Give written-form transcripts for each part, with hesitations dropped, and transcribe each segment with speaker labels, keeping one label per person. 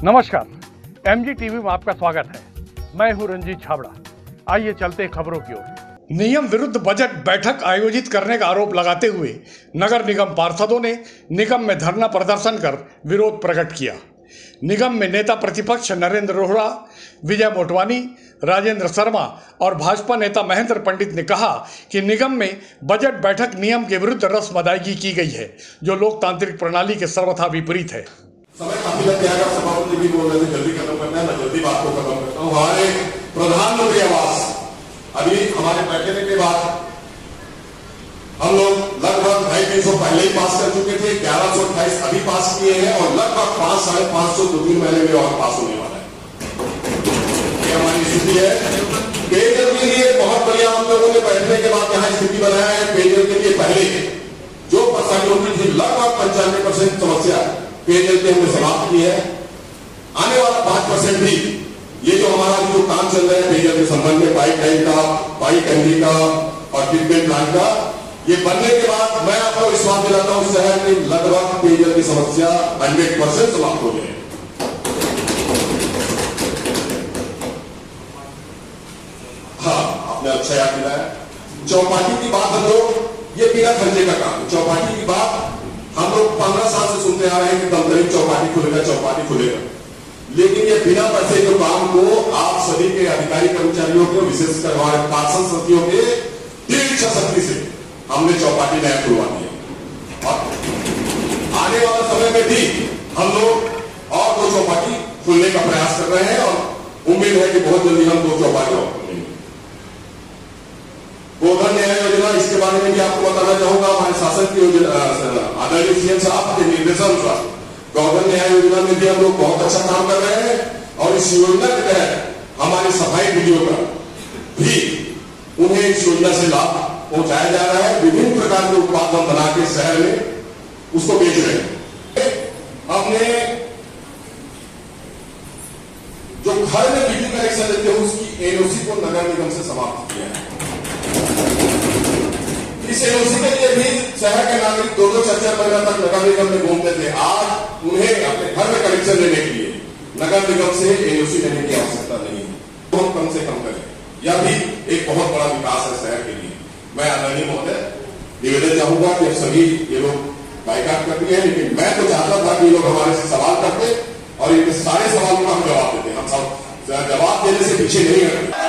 Speaker 1: नमस्कार, MG TV में आपका स्वागत है। मैं हूं रंजीत छाबड़ा। आइए चलते हैं खबरों की ओर। नियम विरुद्ध बजट बैठक आयोजित करने का आरोप लगाते हुए नगर निगम पार्षदों ने निगम में धरना प्रदर्शन कर विरोध प्रकट किया। निगम में नेता प्रतिपक्ष नरेंद्र रोहड़ा, विजय मोटवानी, राजेंद्र शर्मा और भाजपा नेता महेंद्र पंडित ने कहा कि निगम में बजट बैठक नियम के विरुद्ध रस्म अदायगी की गई है, जो लोकतांत्रिक प्रणाली के सर्वथा विपरीत है।
Speaker 2: समय काफी लग जाएगा, सभापति भी बोल रहे थे जल्दी खत्म करना है, मैं जल्दी बात को खत्म करता हूँ। हमारे प्रधानमंत्री आवास अभी हमारे बैठने के बाद हम लोग लगभग 250 पहले ही पास कर चुके थे, 1128 अभी पास किए हैं और लगभग 500-550 2-3 महीने में और पास होने वाला है। ये हमारी स्थिति है। पेयजल के लिए बहुत बढ़िया हम लोगों ने बैठने के बाद यहाँ स्थिति बनाया है। पेयजल के लिए पहले जो परसेंट होती थी, लगभग 95% समस्या पेयजल के हमने समाप्त की है। आने वाला 5% भी ये जो हमारा जो काम चल रहा है पेयजल के संबंध में, पाइप लाइन का, पाइप एनडी का और ट्रीटमेंट प्लांट का, ये बनने के बाद मैं आपको विश्वास दिलाता हूं शहर में लगभग पेयजल की समस्या 100% समाप्त हो जाए। हाँ, आपने अच्छा याद दिलाया। चौपाटी की बात हम लोग, ये बिना खर्चे का काम है। चौपाटी की बात हम लोग 15 साल से सुनते आ रहे हैं कि दमदमी चौपाटी खुलेगा, चौपाटी खुलेगा, लेकिन ये बिना पैसे के काम को आप सभी के अधिकारी कर्मचारियों के, विशेषकर हमारे पार्षद समितियों के दृढ़ इच्छा शक्ति से हमने चौपाटी नया खुलवा दिया और आने वाले समय में भी हम लोग और 2 चौपाटी खुलने का प्रयास कर रहे हैं और उम्मीद है कि बहुत जल्दी हम 2 चौपाटी और खुलेंगे। गोधन न्याय योजना, इसके बारे में भी आपको बताना चाहूंगा। हमारे शासन की योजना, आदरणीय सीएम साहब के निर्देशानुसार गोधन न्याय योजना में भी हम लोग बहुत अच्छा काम कर रहे हैं और इस योजना के तहत हमारी सफाई दीदियों का भी उन्हें इस योजना से लाभ पहुंचाया जा रहा है। विभिन्न प्रकार के उत्पाद हम बना के शहर में उसको बेच रहे हैं। हमने जो घर में बिजली कनेक्शन लेते हैं उसकी एनओसी को नगर निगम से समाप्त किया है। इस एनओसी के लिए भी शहर के नागरिक 2-2 4-4 महीना तक नगर निगम में घूमते थे। आज उन्हें अपने घर में कनेक्शन लेने के लिए नगर निगम से एनओसी लेने की आवश्यकता नहीं है। बहुत कम से कम करें, यह भी एक बहुत बड़ा विकास है शहर के लिए। मैं आदरणीय महोदय निवेदन चाहूंगा कि सभी ये लोग बाइकाट कर दिए हैं, लेकिन मैं तो चाहता था कि ये लोग हमारे से सवाल करते और इनके सारे सवालों का हम जवाब देते। हम सब जवाब देने से पीछे नहीं हटते।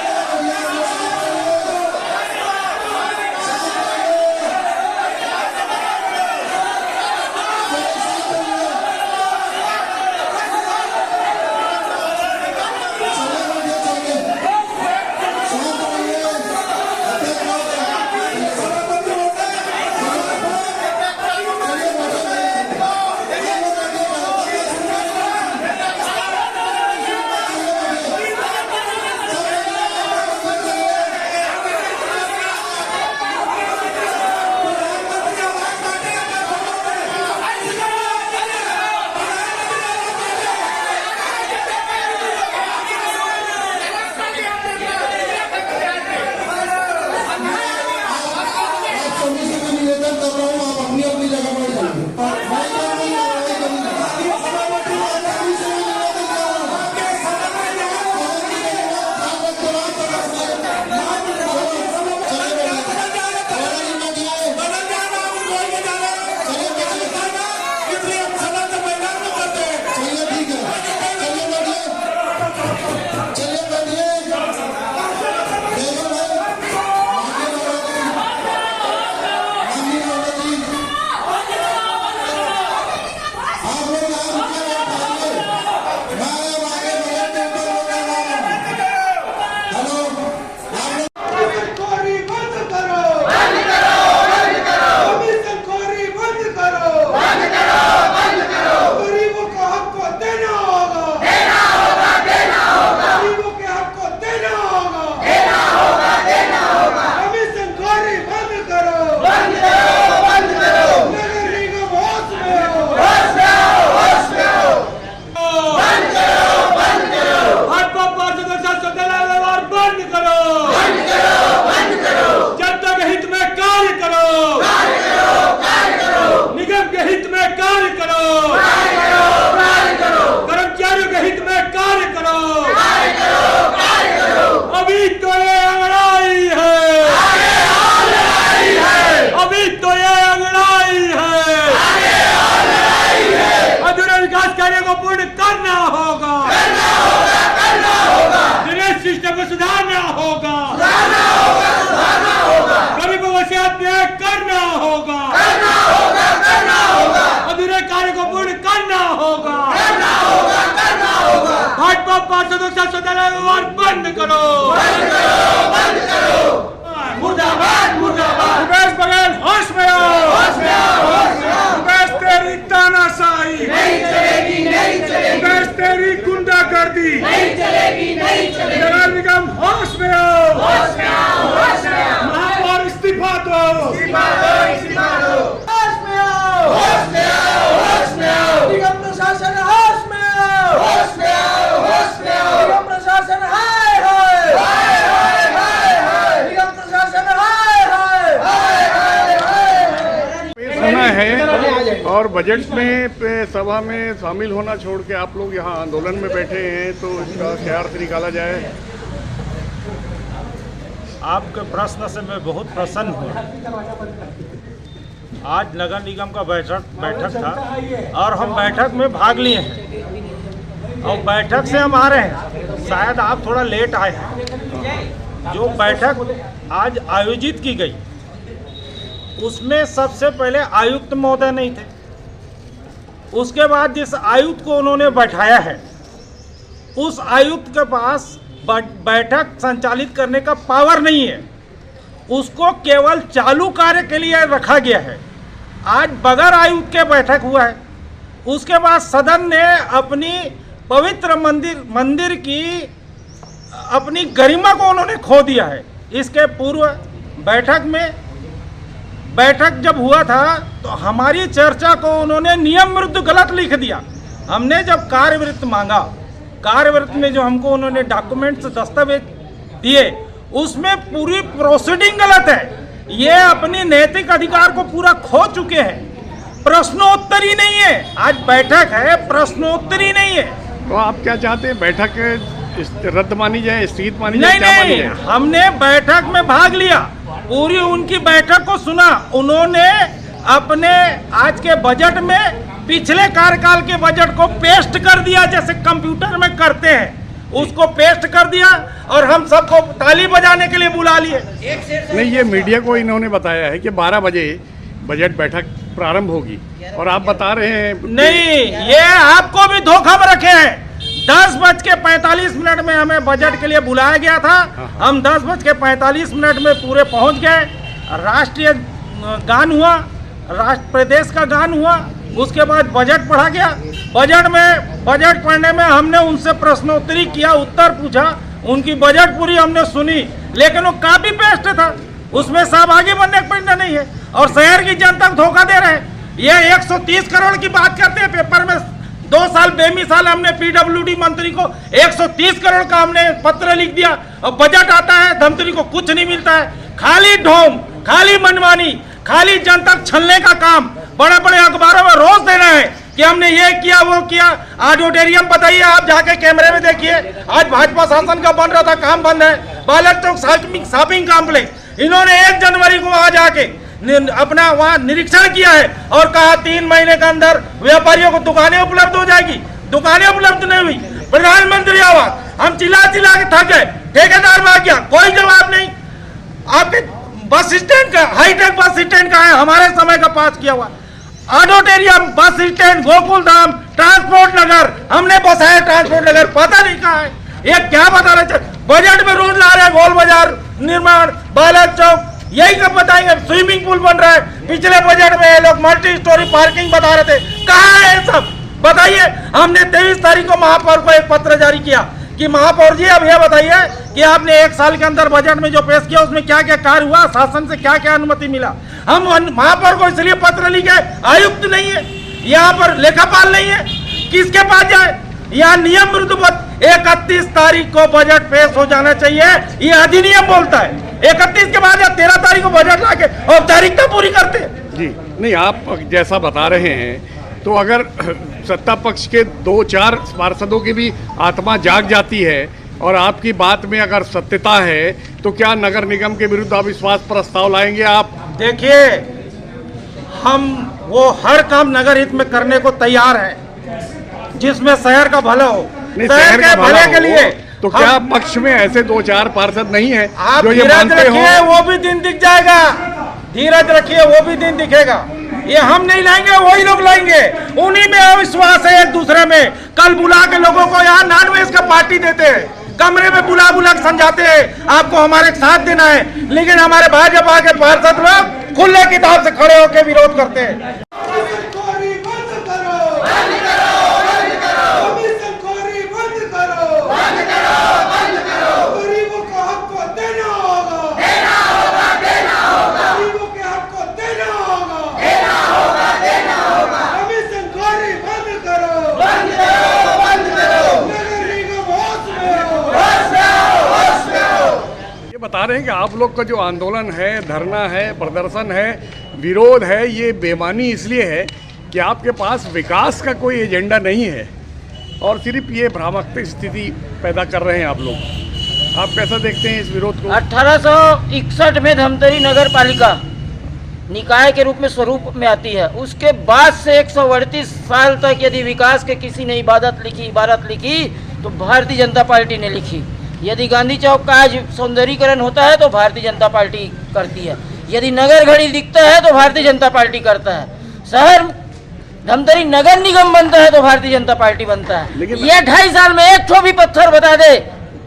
Speaker 3: होगा, गरीबों के साथ न्याय करना होगा, अधूरे कार्य को पूर्ण करना होगा। भाजपा पार्षदों से सदन व्यवहार बंद करो। मुर्दाबाद मुर्दाबाद।
Speaker 1: भूपेश बघेल होश में आओ, भूपेश तेरी तानाशाही
Speaker 4: नहीं चलेगी, नहीं चलेगी,
Speaker 1: भूपेश तेरी गुंडागर्दी
Speaker 4: नहीं चलेगी, नहीं चलेगी।
Speaker 1: नगर निगम होश में आओ,
Speaker 4: होश में आओ, होश में आओ।
Speaker 1: महापौर इस्तीफा दो,
Speaker 4: इस्तीफा दो, इस्तीफा दो। होश में आओ, होश में आओ, होश में आओ। निगम प्रशासन होश में आओ, होश में आओ, होश में आओ। निगम प्रशासन हाय हाय, हाय हाय, हाय हाय। निगम प्रशासन हाय हाय, हाय हाय, हाय।
Speaker 1: सुना है और बजट में सभा में शामिल होना छोड़ के आप लोग यहाँ आंदोलन में बैठे हैं, तो इसका क्या अर्थ निकाला जाए?
Speaker 3: आपके प्रश्न से मैं बहुत प्रसन्न हूँ। आज नगर निगम का बैठक था और हम बैठक में भाग लिए हैं और बैठक से हम आ रहे हैं। शायद आप थोड़ा लेट आए हैं। जो बैठक आज आयोजित की गई उसमें सबसे पहले आयुक्त महोदय नहीं थे। उसके बाद जिस आयुक्त को उन्होंने बैठाया है उस आयुक्त के पास बैठक संचालित करने का पावर नहीं है। उसको केवल चालू कार्य के लिए रखा गया है। आज बगैर आयुक्त के बैठक हुआ है। उसके बाद सदन ने अपनी पवित्र मंदिर की अपनी गरिमा को उन्होंने खो दिया है। इसके पूर्व बैठक जब हुआ था तो हमारी चर्चा को उन्होंने नियम विरुद्ध गलत लिख दिया। हमने जब कार्यवृत्त मांगा, कार्यवृत्त में जो हमको उन्होंने डॉक्यूमेंट्स दस्तावेज दिए उसमें पूरी प्रोसीडिंग गलत है। ये अपनी नैतिक अधिकार को पूरा खो चुके हैं। प्रश्नोत्तरी नहीं है। आज बैठक है, प्रश्नोत्तरी नहीं है।
Speaker 1: तो आप क्या चाहते हैं, बैठक रद्द मानी जाए, स्थगित मानी जाए?
Speaker 3: नहीं, हमने बैठक में भाग लिया, पूरी उनकी बैठक को सुना। उन्होंने अपने आज के बजट में पिछले कार्यकाल के बजट को पेस्ट कर दिया, जैसे कंप्यूटर में करते हैं, उसको पेस्ट कर दिया और हम सबको ताली बजाने के लिए बुला लिए।
Speaker 1: नहीं, ये मीडिया को इन्होंने बताया है कि 12 बजे बजट बैठक प्रारंभ होगी और आप बता रहे हैं
Speaker 3: नहीं, ये आपको भी धोखा में रखे हैं। 10:45 में हमें बजट के लिए बुलाया गया था। हम 10:45 में पूरे पहुंच गए। राष्ट्रीय गान हुआ, प्रदेश का गान हुआ, उसके बाद बजट पढ़ा गया। बजट पढ़ने में हमने उनसे प्रश्नोत्तरी किया, उत्तर पूछा, उनकी बजट पूरी हमने सुनी, लेकिन वो कॉपी पेस्ट था, उसमें सहभागी बनने का प्रश्न नहीं है और शहर की जनता को धोखा दे रहे हैं। ये 130 करोड़ की बात करते हैं पेपर में। 2 साल बेमिसाल हमने पीडब्ल्यूडी मंत्री को 130 करोड़ का हमने पत्र लिख दिया और बजट आता है, धमतरी को कुछ नहीं मिलता है। खाली ढोंग, खाली मनमानी, खाली जनता छलने का काम बड़े बड़े अखबारों में रोज देना है कि हमने ये किया वो किया। ऑडिटोरियम बताइए, आप जाके कैमरे में देखिए, आज भाजपा शासन का बन रहा था, काम बंद है। बालक चौक शॉपिंग कॉम्प्लेक्स, इन्होंने 1 जनवरी को वहां जाके अपना वहां निरीक्षण किया है और कहा 3 महीने के अंदर व्यापारियों को दुकानें उपलब्ध हो जाएगी। दुकानें उपलब्ध नहीं हुई। प्रधानमंत्री आवास, हम चिल्ला के थक गए, ठेकेदार भाग गया, कोई जवाब नहीं। आपके बस स्टैंड का, हाईटेक बस स्टैंड का है, हमारे समय का पास किया हुआ। Auditorium, bus stand, Gokul Dham, transport नगर, हमने बसाया ट्रांसपोर्ट नगर, पता नहीं कहा है। ये क्या बता रहे थे? बजट में रोज ला रहे हैं गोल बाजार निर्माण, बालक चौक, यही कब बताएंगे? स्विमिंग पूल बन रहा है। पिछले बजट में ये लोग मल्टी स्टोरी पार्किंग बता रहे थे, कहाँ है सब? बताइए। हमने 23 तारीख को महापौर को एक पत्र जारी किया कि महापौर जी अब यह बताइए कि आपने 1 साल के अंदर बजट में जो पेश किया उसमें क्या क्या कार्य हुआ, शासन से क्या क्या अनुमति मिला। हम महापौर को इसलिए पत्र लिखे, आयुक्त नहीं है यहाँ पर, लेखापाल नहीं है, किसके पास जाए? यहाँ नियम विरुद्ध 31 तारीख को बजट पेश हो जाना चाहिए, ये अधिनियम बोलता है। 31 के बाद या 13 तारीख को बजट लाके औपचारिकता पूरी करते हैं।
Speaker 1: जी नहीं, आप जैसा बता रहे हैं तो अगर सत्ता पक्ष के 2-4 पार्षदों की भी आत्मा जाग जाती है और आपकी बात में अगर सत्यता है तो क्या नगर निगम के विरुद्ध अविश्वास प्रस्ताव लाएंगे आप?
Speaker 3: देखिए, हम वो हर काम नगर हित में करने को तैयार हैं जिसमें शहर का भला हो। शहर के भले के लिए
Speaker 1: तो क्या पक्ष में ऐसे 2-4 पार्षद नहीं है
Speaker 3: आप
Speaker 1: जो ये
Speaker 3: धीरज
Speaker 1: मानते हो?
Speaker 3: रखिए, वो भी दिन दिख जाएगा। धीरज रखिए, वो भी दिन दिखेगा। ये हम नहीं लाएंगे, वही लोग लाएंगे। उन्हीं में अविश्वास है एक दूसरे में। कल बुला के लोगों को यहाँ नॉनवेज का पार्टी देते हैं, कमरे में बुला बुला के समझाते हैं आपको हमारे साथ देना है, लेकिन हमारे भाजपा के पार्षद लोग खुले किताब से खड़े होकर विरोध करते हैं।
Speaker 4: कमीशनखोरी बंद करो, बंद करो, बंद करो। कमीशनखोरी बंद करो, बंद करो, बंद करो। गरीबों को हक को देना होगा, देना होगा, देना होगा। गरीबों के हक को देना होगा, देना होगा, देना होगा। कमीशनखोरी बंद करो, बंद करो, बंद करो। नगर निगम होश में हो, होश में हो, होश में हो।
Speaker 1: ये बता रहे हैं कि आप लोग का जो आंदोलन है, धरना है, प्रदर्शन है, विरोध है, ये बेमानी इसलिए है कि आपके पास विकास का कोई एजेंडा नहीं है और सिर्फ ये भ्रामक स्थिति पैदा कर रहे हैं आप लोग। आप कैसा देखते हैं इस विरोध को?
Speaker 5: 1861 में धमतरी नगर पालिका निकाय के रूप में स्वरूप में आती है। उसके बाद से 138 साल तक यदि विकास के किसी ने इबारत लिखी तो भारतीय जनता पार्टी ने लिखी। यदि गांधी चौक का आज सौंदर्यीकरण होता है तो भारतीय जनता पार्टी करती है। यदि नगर घड़ी दिखता है तो भारतीय जनता पार्टी करता है। शहर धमतरी नगर निगम बनता है तो भारतीय जनता पार्टी बनता है।
Speaker 1: लेकिन
Speaker 5: ये 2.5 साल में एक ठो भी पत्थर बता दे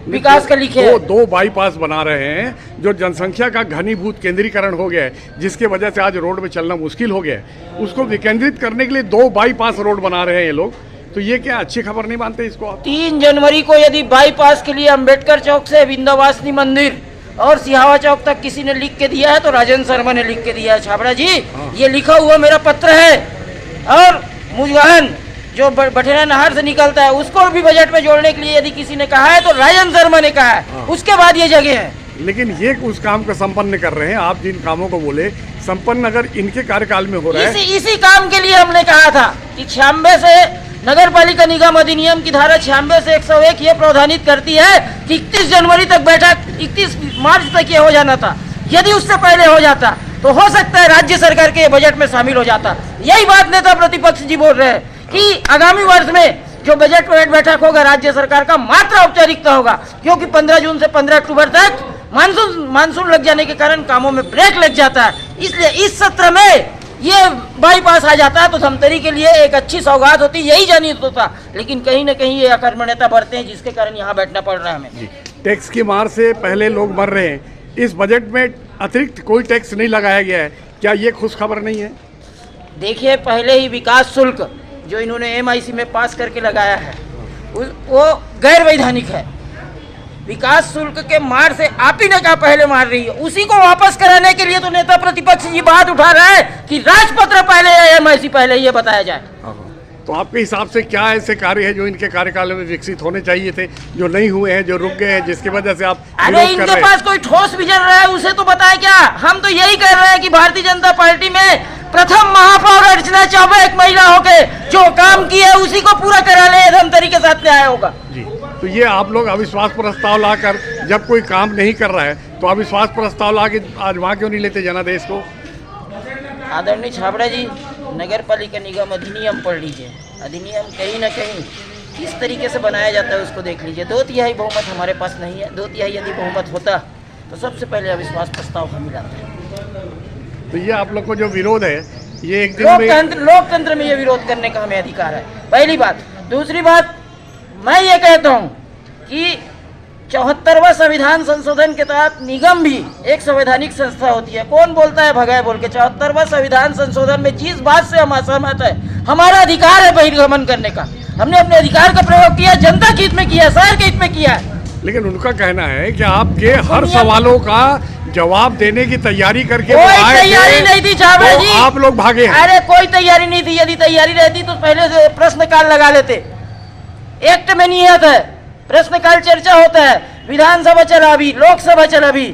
Speaker 5: विकास का लिखे है।
Speaker 1: दो बाईपास बना रहे हैं जो जनसंख्या का घनीभूत केंद्रीकरण हो गया है, जिसके वजह से आज रोड में चलना मुश्किल हो गया है। उसको विकेंद्रित करने के लिए 2 बाईपास रोड बना रहे हैं ये लोग। तो ये क्या अच्छी खबर नहीं मानते इसको आप?
Speaker 5: 3 जनवरी को यदि बाईपास के लिए अंबेडकर चौक से विंध्यवासिनी मंदिर और सिहावा चौक तक किसी ने लिख के दिया है तो राजेंद्र शर्मा ने लिख के दिया है। छाबड़ा जी, ये लिखा हुआ मेरा पत्र है। और मुजवाहन जो बठेरा नहर से निकलता है उसको भी बजट में जोड़ने के लिए यदि किसी ने कहा है तो राजेंद्र शर्मा ने कहा है। उसके बाद ये जगह है।
Speaker 1: लेकिन ये उस काम को संपन्न कर रहे हैं। आप जिन कामों को बोले संपन्न अगर इनके कार्यकाल में हो रहा है,
Speaker 5: इसी काम के लिए हमने कहा था कि 96 से नगर पालिका निगम अधिनियम की धारा 96 से 101 ये प्रावधानित करती है कि 31 जनवरी तक बैठक 31 मार्च तक ये हो जाना था। यदि उससे पहले हो जाता तो हो सकता है राज्य सरकार के बजट में शामिल हो जाता। यही बात नेता प्रतिपक्ष जी बोल रहे हैं कि आगामी वर्ष में जो बजट बैठक होगा राज्य सरकार का मात्र औपचारिकता होगा, क्योंकि 15 जून से 15 अक्टूबर तक मानसून लग जाने के कारण कामों में ब्रेक लग जाता है। इसलिए इस सत्र में ये बाईपास आ जाता है तो धमतरी के लिए एक अच्छी सौगात होती, यही जानित होता। लेकिन कहीं ना कहीं ये अकर्मण्यता बरते हैं जिसके कारण यहाँ बैठना पड़ रहा है हमें।
Speaker 1: टैक्स की मार से पहले लोग मर रहे हैं। इस बजट में अतिरिक्त कोई टैक्स नहीं लगाया गया है, क्या ये खुश खबर नहीं है?
Speaker 5: देखिए, पहले ही विकास शुल्क जो इन्होंने MIC में पास करके लगाया है वो गैर वैधानिक है। विकास शुल्क के मार से आप ही ने कहा पहले मार रही है, उसी को वापस कराने के लिए तो नेता प्रतिपक्ष ये बात उठा रहा है कि राजपत्र पहले या MIC पहले ये बताया जाए।
Speaker 1: तो आपके हिसाब से क्या ऐसे कार्य है जो इनके कार्यकाल में विकसित होने चाहिए थे, जो नहीं हुए हैं, जो रुक गए हैं, जिसकी वजह से आप
Speaker 5: अरे
Speaker 1: विरोध कर
Speaker 5: इनके
Speaker 1: रहे हैं?
Speaker 5: पास कोई ठोस विजन रहा है उसे तो बताए क्या। हम तो यही कह रहे हैं कि भारतीय जनता पार्टी में प्रथम महापौर अर्चना चौबे एक महिला होके जो काम किया है उसी को पूरा करा ले, धमतरी के साथ न्याय होगा
Speaker 1: जी। तो ये आप लोग अविश्वास प्रस्ताव लाकर, जब कोई काम नहीं कर रहा है तो अविश्वास प्रस्ताव ला के आज वहाँ क्यों नहीं लेते जनादेश को?
Speaker 5: आदरणीय छाबड़ा जी, नगर पालिका निगम अधिनियम पढ़ लीजिए। अधिनियम कहीं ना कहीं किस तरीके से बनाया जाता है उसको देख लीजिए। 2/3 बहुमत हमारे पास नहीं है। 2/3 यदि बहुमत होता तो सबसे पहले अविश्वास प्रस्ताव हम लाते।
Speaker 1: तो ये आप लोग को जो विरोध है ये एक दिन में
Speaker 5: लोकतंत्र में ये विरोध करने का हमें अधिकार है, पहली बात। दूसरी बात, मैं ये कहता हूँ कि 74वां संविधान संशोधन के तहत निगम भी एक संवैधानिक संस्था होती है। कौन बोलता है भगाए बोल के? 74वां संविधान संशोधन में जिस बात से हम असहमत है, हमारा अधिकार है बहिर्गमन करने का। हमने अपने अधिकार का प्रयोग किया, जनता के हित में किया, शहर के हित में किया है।
Speaker 1: लेकिन उनका कहना है कि आपके हर सवालों का जवाब देने की तैयारी करके
Speaker 5: कोई तैयारी नहीं थी छाबड़ा जी,
Speaker 1: आप लोग भागे हैं।
Speaker 5: अरे कोई तैयारी नहीं थी। यदि तैयारी रहती तो पहले से प्रश्नकाल लगा लेते। एक्ट में नियत है, प्रश्नकाल चर्चा होता है। विधानसभा चला, अभी लोकसभा चला, अभी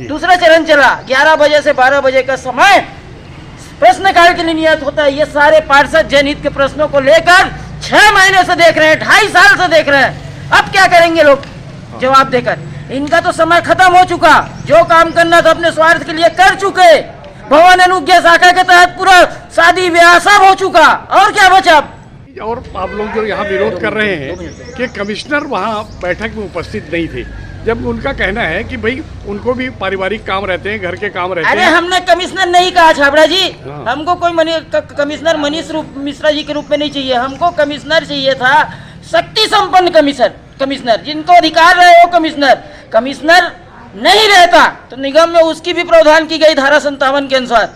Speaker 5: दूसरा चरण चला। 11 बजे से 12 बजे का समय प्रश्नकाल के लिए नियत होता है। ये सारे पार्षद जनहित के प्रश्नों को लेकर 6 महीने से देख रहे हैं, 2.5 साल से देख रहे हैं। अब क्या करेंगे लोग जवाब देकर? इनका तो समय खत्म हो चुका। जो काम करना था अपने स्वार्थ के लिए कर चुके। भवन अनुज्ञा शाखा के तहत पूरा शादी ब्याह सब हो चुका, और क्या बचा?
Speaker 1: और आप लोग जो यहाँ विरोध कर रहे हैं कि कमिश्नर वहाँ बैठक में उपस्थित नहीं थे, जब उनका कहना है कि भाई उनको भी पारिवारिक काम रहते हैं, घर के काम रहते
Speaker 5: अरे
Speaker 1: हैं।
Speaker 5: हमने कमिश्नर नहीं कहा छाबड़ा जी,
Speaker 1: हाँ।
Speaker 5: हमको कोई कमिश्नर मनीष मिश्रा जी के रूप में नहीं चाहिए, हमको कमिश्नर चाहिए था शक्ति संपन्न कमिश्नर जिनको अधिकार रहे वो कमिश्नर नहीं रहता तो निगम में उसकी भी प्रावधान की गई धारा 57 के अनुसार।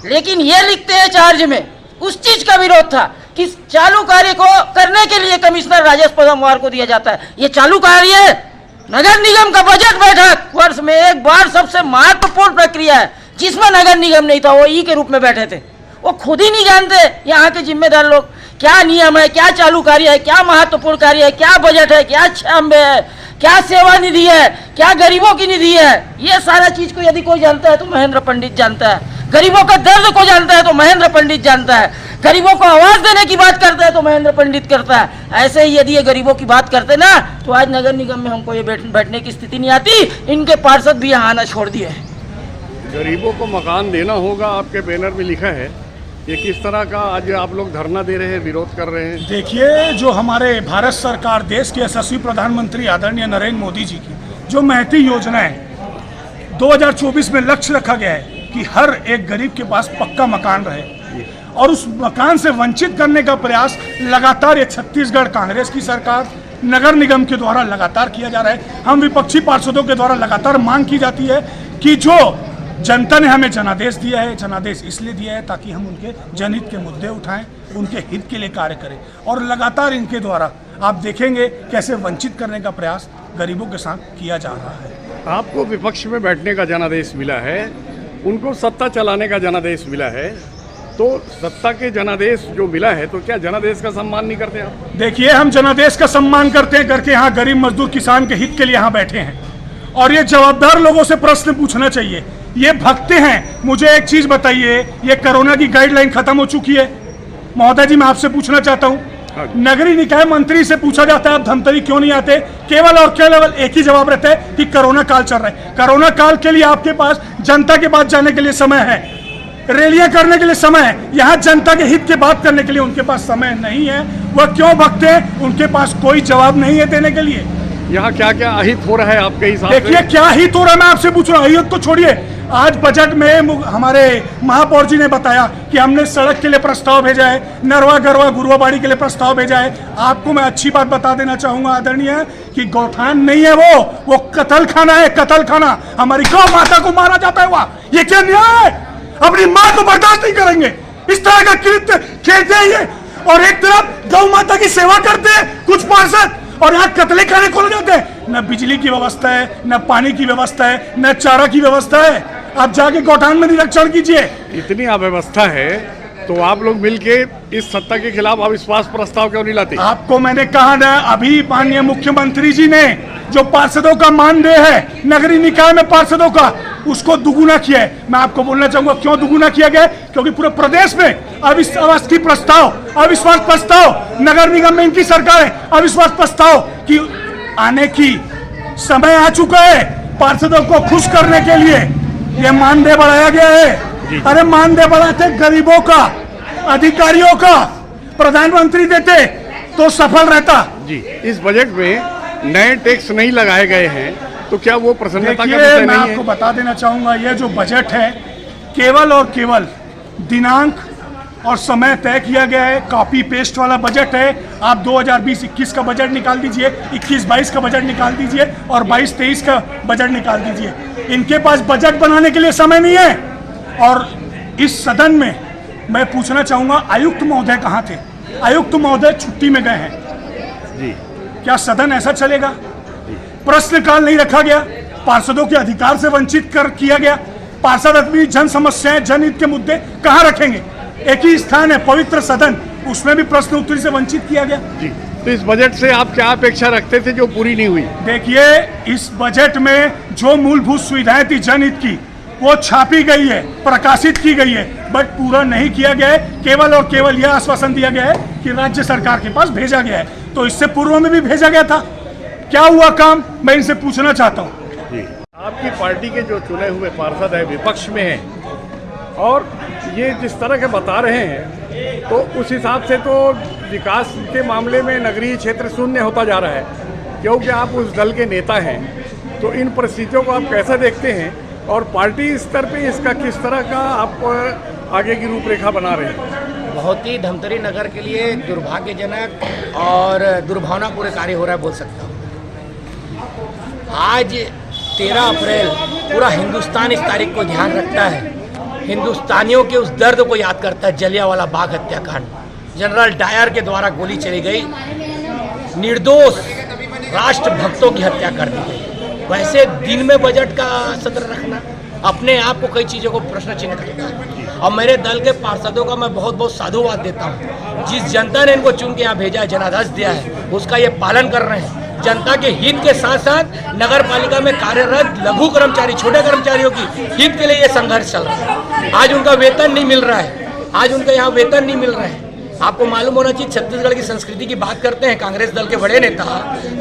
Speaker 5: लेकिन ये लिखते हैं चार्ज में, उस चीज का विरोध था कि चालू कार्य को करने के लिए कमिश्नर राजेश पदमवार को दिया जाता है। ये चालू कार्य है, नगर निगम का बजट बैठक वर्ष में एक बार सबसे महत्वपूर्ण प्रक्रिया है जिसमें नगर निगम नहीं था, वो ई के रूप में बैठे थे। वो खुद ही नहीं जानते यहाँ के जिम्मेदार लोग क्या नियम है, क्या चालू कार्य है, क्या महत्वपूर्ण कार्य है, क्या बजट है, क्या 96 है, क्या सेवा निधि है, क्या गरीबों की निधि है। ये सारा चीज को यदि कोई जानता है तो महेंद्र पंडित जानता है, गरीबों का दर्द को जानता है तो महेंद्र पंडित जानता है, गरीबों को आवाज देने की बात करता है तो महेंद्र पंडित करता है। ऐसे ही यदि ये गरीबों की बात करते ना तो आज नगर निगम में हमको ये बैठने की स्थिति नहीं आती। इनके पार्षद भी यहाँ आना छोड़ दिए।
Speaker 1: गरीबों को मकान देना होगा, आपके बैनर में लिखा है। ये किस तरह का आज आप लोग धरना दे रहे हैं, विरोध कर रहे हैं?
Speaker 6: देखिए, जो हमारे भारत सरकार, देश के यशस्वी प्रधानमंत्री आदरणीय नरेंद्र मोदी जी की जो महती योजना है, 2024 में लक्ष्य रखा गया है कि हर एक गरीब के पास पक्का मकान रहे और उस मकान से वंचित करने का प्रयास लगातार ये छत्तीसगढ़ कांग्रेस की सरकार, नगर निगम के द्वारा लगातार किया जा रहा है। हम विपक्षी पार्षदों के द्वारा लगातार मांग की जाती है कि जो जनता ने हमें जनादेश दिया है, जनादेश इसलिए दिया है ताकि हम उनके जनहित के मुद्दे उठाएं, उनके हित के लिए कार्य करें। और लगातार इनके द्वारा आप देखेंगे कैसे वंचित करने का प्रयास गरीबों के साथ किया जा रहा है।
Speaker 1: आपको विपक्ष में बैठने का जनादेश मिला है, उनको सत्ता चलाने का जनादेश मिला है, तो सत्ता के जनादेश जो मिला है तो क्या जनादेश का सम्मान नहीं करते आप?
Speaker 6: देखिए, हम जनादेश का सम्मान करते हैं करके यहाँ गरीब मजदूर किसान के हित के लिए यहाँ बैठे हैं और ये जवाबदार लोगों से प्रश्न पूछना चाहिए। ये भगते हैं। मुझे एक चीज बताइए, ये कोरोना की गाइडलाइन खत्म हो चुकी है महोदय जी, मैं आपसे पूछना चाहता हूँ, नगरीय निकाय मंत्री से पूछा जाता है आप धमतरी क्यों नहीं आते, केवल और केवल एक ही जवाब रहता है कि कोरोना काल चल रहा है। कोरोना काल के लिए आपके पास जनता के पास जाने के लिए समय है, रैलियां करने के लिए समय है, यहाँ जनता के हित की बात करने के लिए उनके पास समय नहीं है। वह क्यों भगते हैं? उनके पास कोई जवाब नहीं है देने के लिए।
Speaker 1: यहाँ क्या क्या अहित हो रहा है आपके हिसाब से?
Speaker 6: देखिए, क्या हित हो रहा है मैं आपसे पूछ रहा हूँ, अहित को छोड़िए। आज बजट में हमारे महापौर जी ने बताया कि हमने सड़क के लिए प्रस्ताव भेजा है, नरवा गरवा गुरुवाबाड़ी के लिए प्रस्ताव भेजा है। आपको मैं अच्छी बात बता देना चाहूंगा आदरणीय कि गौठान नहीं है, वो कत्ल खाना है, कत्ल खाना। हमारी गौ माता को मारा जाता है वहाँ। ये क्या न्याय है? अपनी माँ को बर्दाश्त नहीं करेंगे, इस तरह का कृत्य खेलते हैं ये। और एक तरफ गौ माता की सेवा करते हैं कुछ पार्षद और यहाँ कतले खाने खोले जाते हैं। न बिजली की व्यवस्था है, न पानी की व्यवस्था है, न चारा की व्यवस्था है। आप जाके गौठान में निरीक्षण कीजिए।
Speaker 1: इतनी अव्यवस्था है तो आप लोग मिलके इस सत्ता के खिलाफ अविश्वास प्रस्ताव क्यों नहीं लाते?
Speaker 6: आपको मैंने कहा ना, अभी माननीय मुख्यमंत्री जी ने जो पार्षदों का मानदेय है नगरीय निकाय में पार्षदों का, उसको दुगुना किया है। मैं आपको बोलना चाहूंगा क्यों दुगुना किया गया, क्योंकि पूरे प्रदेश में अविश्वास प्रस्ताव नगर निगम में इनकी सरकार है, अविश्वास प्रस्ताव की आने की समय आ चुका है। पार्षदों को खुश करने के लिए ये मानदेय बढ़ाया गया है। अरे मानदेय बढ़ाते गरीबों का, अधिकारियों का, प्रधानमंत्री देते तो सफल रहता।
Speaker 1: जी, इस बजट में नए टैक्स नहीं लगाए गए हैं तो क्या वो प्रसन्नता का
Speaker 6: देखिए,
Speaker 1: विषय
Speaker 6: मैं
Speaker 1: नहीं
Speaker 6: आपको
Speaker 1: है?
Speaker 6: बता देना चाहूंगा, ये जो बजट है केवल और केवल दिनांक और समय तय किया गया है, कॉपी पेस्ट वाला बजट है। आप 2020-21 का बजट निकाल दीजिए, 21-22 का बजट निकाल दीजिए और 22-23 का बजट निकाल दीजिए। इनके पास बजट बनाने के लिए समय नहीं है। और इस सदन में मैं पूछना चाहूंगा, आयुक्त महोदय कहाँ थे? आयुक्त महोदय छुट्टी में गए हैं
Speaker 1: जी।
Speaker 6: क्या सदन ऐसा चलेगा? प्रश्नकाल नहीं रखा गया, पार्षदों के अधिकार से वंचित किया गया। पार्षद अपनी जन समस्याएं, जनहित के मुद्दे कहाँ रखेंगे? एक ही स्थान है पवित्र सदन, उसमें भी प्रश्न उत्तरी से वंचित किया गया।
Speaker 1: जी, तो इस बजट से आप क्या अपेक्षा रखते थे जो पूरी नहीं हुई?
Speaker 6: देखिए, इस बजट में जो मूलभूत सुविधाएं थी जनहित की, वो छापी गई है, प्रकाशित की गई है, बट पूरा नहीं किया गया है। केवल और केवल यह आश्वासन दिया गया है कि राज्य सरकार के पास भेजा गया है, तो इससे पूर्व में भी भेजा गया था। क्या हुआ काम, मैं इनसे पूछना चाहता हूँ।
Speaker 1: जी, आपकी पार्टी के जो चुने हुए पार्षद है विपक्ष में हैं और ये जिस तरह के बता रहे हैं तो उस हिसाब से तो विकास के मामले में नगरीय क्षेत्र शून्य होता जा रहा है, क्योंकि आप उस दल के नेता हैं, तो इन परिस्थितियों को आप कैसे देखते हैं और पार्टी स्तर पे इसका किस तरह का आप आगे की रूपरेखा बना रहे हैं?
Speaker 7: बहुत ही धमतरी नगर के लिए दुर्भाग्यजनक और दुर्भावनापूर्ण कार्य हो रहा है बोल सकता हूँ। आज 13 अप्रैल पूरा हिंदुस्तान इस तारीख को ध्यान रखता है, हिंदुस्तानियों के उस दर्द को याद करता है। जलियांवाला बाग हत्याकांड, जनरल डायर के द्वारा गोली चली गई, निर्दोष राष्ट्रभक्तों की हत्या कर दी गई। वैसे दिन में बजट का सत्र रखना अपने आप को कई चीज़ों को प्रश्न चिन्ह करता है। और मेरे दल के पार्षदों का मैं बहुत बहुत साधुवाद देता हूँ। जिस जनता ने इनको चुन के यहाँ भेजा है, जनादेश दिया है, उसका ये पालन कर रहे हैं। जनता के हित के साथ साथ नगर पालिका में कार्यरत लघु कर्मचारी, छोटे कर्मचारियों की हित के लिए ये संघर्ष चल रहा है। आज उनका वेतन नहीं मिल रहा है, आज उनका यहाँ वेतन नहीं मिल रहा है। आपको मालूम होना चाहिए, छत्तीसगढ़ की संस्कृति की बात करते हैं कांग्रेस दल के बड़े नेता,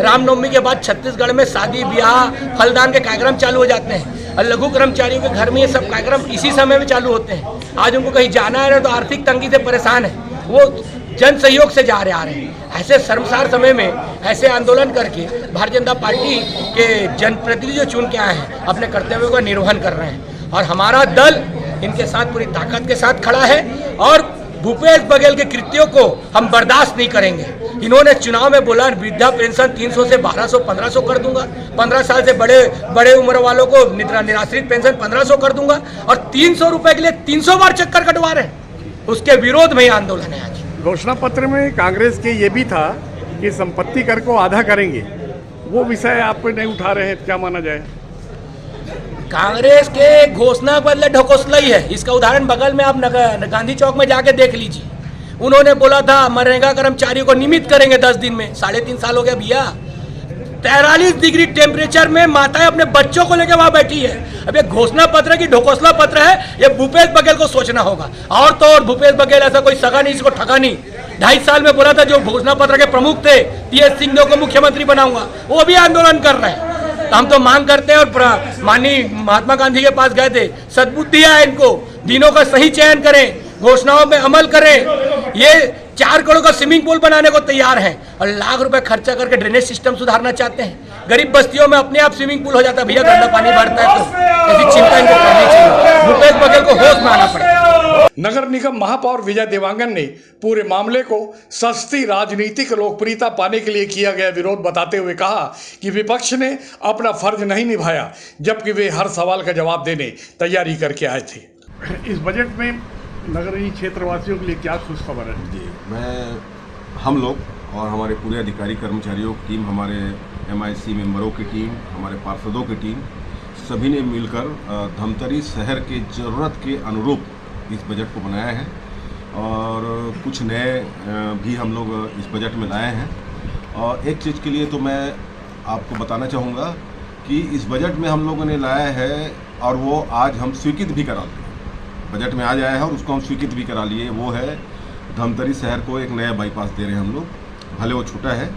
Speaker 7: रामनवमी के बाद छत्तीसगढ़ में शादी ब्याह फलदान के कार्यक्रम चालू हो जाते हैं और लघु कर्मचारियों के घर में ये सब कार्यक्रम इसी समय में चालू होते हैं। आज उनको कहीं जाना है तो आर्थिक तंगी से परेशान है, वो जन सहयोग से जा रहे आ रहे हैं। ऐसे शर्मसार समय में ऐसे आंदोलन करके भारतीय जनता पार्टी के जनप्रतिनिधि जो चुन के आए हैं अपने कर्तव्यों का निर्वहन कर रहे हैं और हमारा दल इनके साथ पूरी ताकत के साथ खड़ा है और भूपेश बघेल के कृत्यों को हम बर्दाश्त नहीं करेंगे। इन्होंने चुनाव में बोला वृद्धा पेंशन 300 से 1200 1500 कर दूंगा, 15 साल से बड़े उम्र वालों को निराश्रित पेंशन 1500 कर दूंगा और 300 रुपए के लिए 300 बार चक्कर कटवा रहे हैं। उसके विरोध में आंदोलन है आज।
Speaker 1: घोषणा पत्र में कांग्रेस के ये भी था कि संपत्ति कर को आधा करेंगे, वो विषय आप नहीं उठा रहे हैं, क्या माना जाए?
Speaker 7: कांग्रेस के घोषणा के बदले ढकोसला ही है। इसका उदाहरण बगल में आप गांधी चौक में जाके देख लीजिए। उन्होंने बोला था मनरेगा कर्मचारियों को नियमित करेंगे 10 दिन में, 3.5 साल हो गया भैया। 43 डिग्री टेम्परेचर में माताएं अपने बच्चों को लेकर वहां बैठी है। अब ये घोषणा पत्र की ढकोसला पत्र है, ये भूपेश बघेल को सोचना होगा। और तो और भूपेश बघेल ऐसा कोई सगा नहीं, इसको ठगा नहीं। 2.5 साल में बोला था जो घोषणा पत्र के प्रमुख थे TS सिंह को मुख्यमंत्री बनाऊंगा, वो भी आंदोलन कर रहे हैं। तो हम तो मांग करते हैं और माननीय महात्मा गांधी के पास गए थे, सद्बुद्धि है इनको, दिनों का सही चयन करें, घोषणाओं में अमल करें। ये 4 करोड़ का स्विमिंग पूल बनाने को तैयार हैं और लाख रुपए खर्चा करके ड्रेनेज सिस्टम सुधारना चाहते हैं। गरीब बस्तियों में अपने आप स्विमिंग पूल हो जाता है, भैया गंदा पानी भरता है, तो ऐसी चिंता इनको करनी चाहिए। भूपेश बघेल को होश में आना पड़ेगा।
Speaker 1: नगर निगम महापौर विजय देवांगन ने पूरे मामले को सस्ती राजनीतिक लोकप्रियता पाने के लिए किया गया विरोध बताते हुए कहा कि विपक्ष ने अपना फर्ज नहीं निभाया, जबकि वे हर सवाल का जवाब देने तैयारी करके आए थे। इस बजट में नगरीय क्षेत्रवासियों के लिए क्या खुशखबर है?
Speaker 2: जी, हम लोग और हमारे पूरे अधिकारी कर्मचारियों की टीम, हमारे MIC मेंबरों की टीम, हमारे पार्षदों की टीम, सभी ने मिलकर धमतरी शहर के ज़रूरत के अनुरूप इस बजट को बनाया है और कुछ नए भी हम लोग इस बजट में लाए हैं। और एक चीज़ के लिए तो मैं आपको बताना चाहूँगा कि इस बजट में हम लोगों ने लाया है और वो आज हम स्वीकृत भी करा लिए, बजट में आ जाया है और उसको हम स्वीकृत भी करा लिए। वो है धमतरी शहर को एक नया बाईपास दे रहे हैं हम लोग, भले वो छोटा है।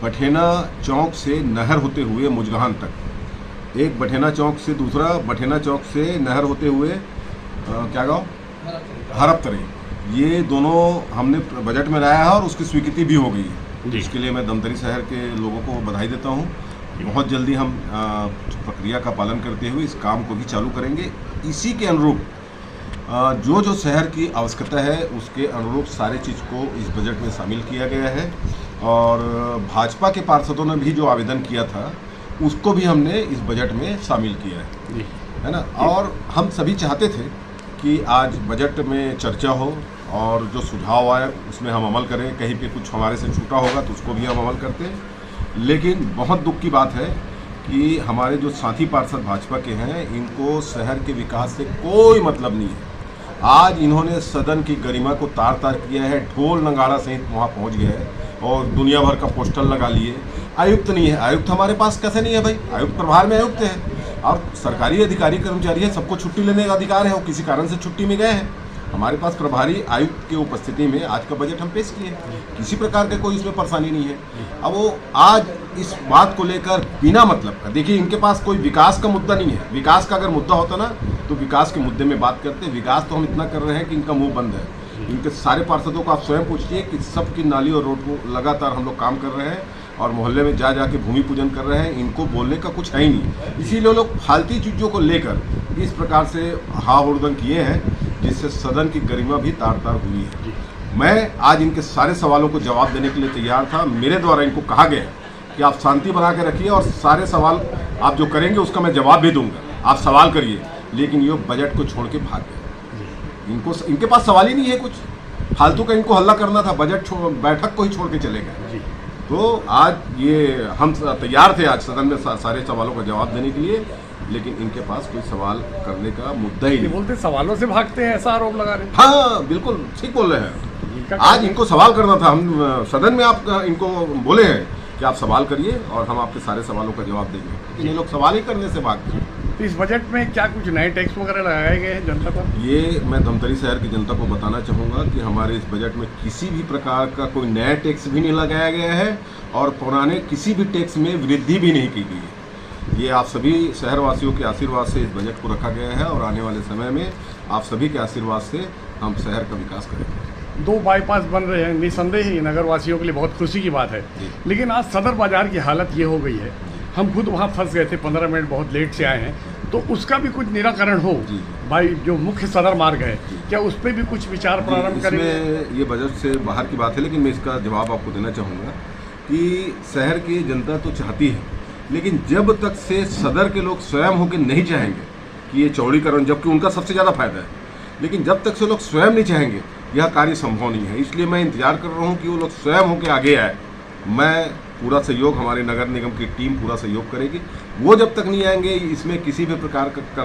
Speaker 2: बठेना चौक से नहर होते हुए मुजगहान तक, एक बठेना चौक से दूसरा, बठेना चौक से नहर होते हुए क्या गाँव हरपतरी, ये दोनों हमने बजट में लाया है और उसकी स्वीकृति भी हो गई है। इसके लिए मैं धमतरी शहर के लोगों को बधाई देता हूँ। बहुत जल्दी हम प्रक्रिया का पालन करते हुए इस काम को भी चालू करेंगे। इसी के अनुरूप जो शहर की आवश्यकता है उसके अनुरूप सारे चीज़ को इस बजट में शामिल किया गया है। और भाजपा के पार्षदों ने भी जो आवेदन किया था उसको भी हमने इस बजट में शामिल किया है ना। और हम सभी चाहते थे कि आज बजट में चर्चा हो और जो सुझाव आए उसमें हम अमल करें। कहीं पे कुछ हमारे से छूटा होगा तो उसको भी हम अमल करते हैं। लेकिन बहुत दुख की बात है कि हमारे जो साथी पार्षद भाजपा के हैं, इनको शहर के विकास से कोई मतलब नहीं है। आज इन्होंने सदन की गरिमा को तार तार किया है, ढोल नगाड़ा सहित वहाँ पहुँच गए हैं और दुनिया भर का पोस्टर लगा लिए। आयुक्त नहीं है, आयुक्त हमारे पास कैसे नहीं है भाई? आयुक्त प्रभार में आयुक्त है और सरकारी अधिकारी कर्मचारी है, सबको छुट्टी लेने का अधिकार है, वो किसी कारण से छुट्टी में गए हैं। हमारे पास प्रभारी आयुक्त की उपस्थिति में आज का बजट हम पेश किए, किसी प्रकार के कोई इसमें परेशानी नहीं है। अब वो आज इस बात को लेकर बिना मतलब का, देखिए इनके पास कोई विकास का मुद्दा नहीं है। विकास का अगर मुद्दा होता ना तो विकास के मुद्दे में बात करते। विकास तो हम इतना कर रहे हैं कि इनका मुंह बंद है। इनके सारे पार्षदों को आप स्वयं पूछिए कि सबकी नाली और रोड को लगातार हम लोग काम कर रहे हैं और मोहल्ले में जा के भूमि पूजन कर रहे हैं। इनको बोलने का कुछ है ही नहीं, इसीलिए लोग फालतू चीज़ों को लेकर इस प्रकार से हाहुड़दंग किए हैं जिससे सदन की गरिमा भी तार तार हुई है। मैं आज इनके सारे सवालों को जवाब देने के लिए तैयार था। मेरे द्वारा इनको कहा गया कि आप शांति बना के रखिए और सारे सवाल आप जो करेंगे उसका मैं जवाब भी दूंगा, आप सवाल करिए। लेकिन ये बजट को छोड़ के भाग गए। इनके पास सवाल ही नहीं है कुछ, फालतू का इनको हल्ला करना था, बैठक को ही छोड़ के चले गए। तो आज ये हम तैयार थे आज सदन में सारे सवालों का जवाब देने के लिए, लेकिन इनके पास कोई सवाल करने का मुद्दा ही नहीं।
Speaker 1: बोलते सवालों से भागते हैं, ऐसा आरोप लगा रहे हैं।
Speaker 2: हाँ बिल्कुल ठीक बोल रहे हैं। आज इनको सवाल करना था, हम सदन में आप इनको बोले हैं कि आप सवाल करिए और हम आपके सारे सवालों का जवाब देंगे, लेकिन ये लोग सवाल ही करने से भागते हैं।
Speaker 1: तो इस बजट में क्या कुछ नए टैक्स वगैरह लगाए गए हैं जनता पर?
Speaker 2: ये मैं धमतरी शहर की जनता को बताना चाहूँगा कि हमारे इस बजट में किसी भी प्रकार का कोई नया टैक्स भी नहीं लगाया गया है और पुराने किसी भी टैक्स में वृद्धि भी नहीं की गई है। ये आप सभी शहरवासियों के आशीर्वाद से इस बजट को रखा गया है और आने वाले समय में आप सभी के आशीर्वाद से हम शहर का विकास करेंगे।
Speaker 1: 2 बाईपास बन रहे हैं, निसंदेह ही नगर वासियों के लिए बहुत खुशी की बात है। लेकिन आज सदर बाजार की हालत ये हो गई है, हम खुद वहाँ फंस गए थे, 15 मिनट बहुत लेट से आए हैं, तो उसका भी कुछ निराकरण हो भाई। जो मुख्य सदर मार्ग है, क्या उस पर भी कुछ विचार प्रारंभ करेंगे?
Speaker 2: ये बजट से बाहर की बात है, लेकिन मैं इसका जवाब आपको देना चाहूँगा कि शहर की जनता तो चाहती है, लेकिन जब तक से सदर के लोग स्वयं होकर नहीं चाहेंगे कि ये चौड़ीकरण, जबकि उनका सबसे ज़्यादा फायदा है, लेकिन जब तक से लोग स्वयं नहीं चाहेंगे यह कार्य संभव नहीं है। इसलिए मैं इंतजार कर रहा हूँ कि वो लोग स्वयं होकर आगे आए। मैं पूरा सहयोग, हमारे नगर निगम की टीम पूरा सहयोग करेगी। वो जब तक नहीं आएंगे इसमें किसी भी प्रकार का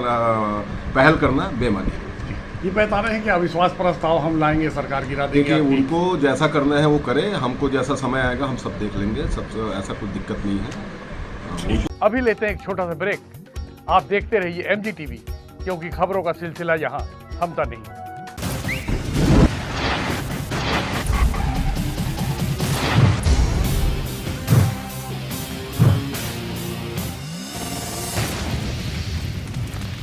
Speaker 2: पहल करना बेमानी है।
Speaker 1: ये बता रहे हैं कि अविश्वास प्रस्ताव हम लाएंगे, सरकार गिरा देंगे।
Speaker 2: देखिए उनको जैसा करना है वो करें, हमको जैसा समय आएगा हम सब देख लेंगे, सबसे ऐसा कोई दिक्कत नहीं है।
Speaker 1: अभी लेते हैं एक छोटा सा ब्रेक। आप देखते रहिए MG TV, क्योंकि खबरों का सिलसिला यहाँ थमता नहीं।